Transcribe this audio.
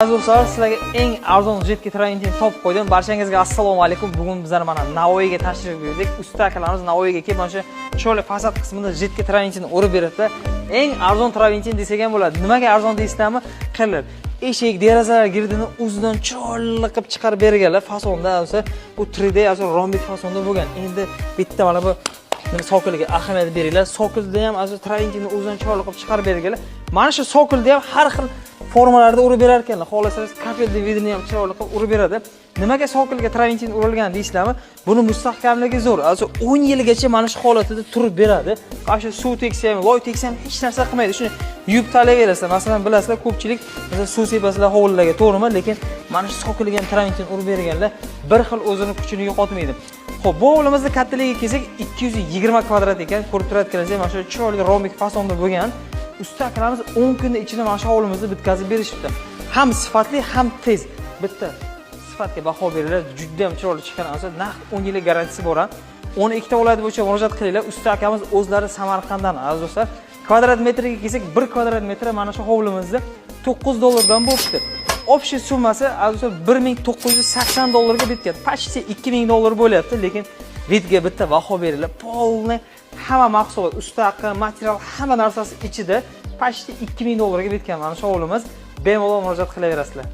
Do'stlar, sizlarga eng arzon jetki traventin topib qo'ydim. Barchangizga assalomu alaykum. Bugun bizlar mana Navoiyga tashrif buyurdik. Usta akalarimiz Navoiyga kelib, mana shu cho'li fasad qismida jetki traventin o'rib beradi. Eng arzon traventin desak ham bo'ladi. Nimaga arzon deysizlarmi? Qilib eshik, derazalar girdini o'zidan chiroyli qilib chiqarib berganlar. Fasonda o'sa bu 3D yoki rombik fasonda bo'lgan. Endi bitta mana bu sokulga ahamiyat beringlar. Sokulda ham o'zi traventinni o'zidan chiroyli qilib chiqarib berganlar. Mana shu sokulda ham har xil formalarda urib berar ekanlar. Xohlasangiz kafel dividini ham chiroyli qilib urib beradi. Nimaga sokulga traventin urilgan deysizlarmi? Buni mustahkamligi zo'r. Aso 10 yilgacha mana shu holatida turib beradi. Qarshi suv tegsa ham, loy tegsa ham hech narsa qilmaydi. Shuni yuvib taraverasizlar. Masalan, bilasizlar, ko'pchilik masalan suv sepasizlar hovlilarga, to'g'rimi? Lekin mana shu sokulga ham traventin urib berganlar bir xil o'zini kuchini yo'qotmaydi. Xo'p, bu hovlimizning kattaligiga kelsak 220 kvadrat ekan. Ko'rib turadiganingizda mana shu chiroyli rombik fasonda bo'lgan. Usta akalarimiz 10 kunda ichida mana shu hovlimizni bitkazib berishibdi. Ham sifatli, ham tez. Bitta sifatga baho beringlar. Juda ham chiroyli chiqqan asar. Naq 10 yillik garantiyasi bor. 12 ta viloyat bo'yicha murojaat qilinglar. Usta akamiz o'zlari Samarqanddan, aziz do'stlar. Kvadrat metriga kelsak, 1 kvadrat metr mana shu hovlimizda $9 bo'libdi. Общий summasi aziz do'stlar $1980 ga bitgan. Почти $2000 bo'lyapti, lekin vidga bitta baho beringlar. Polni hamma mahsulot, usta haqqi, material, hamma narsasi ichida почти $2000 ga bitgan mana shu hovlimiz. Bemalol murojaat qilaverasizlar.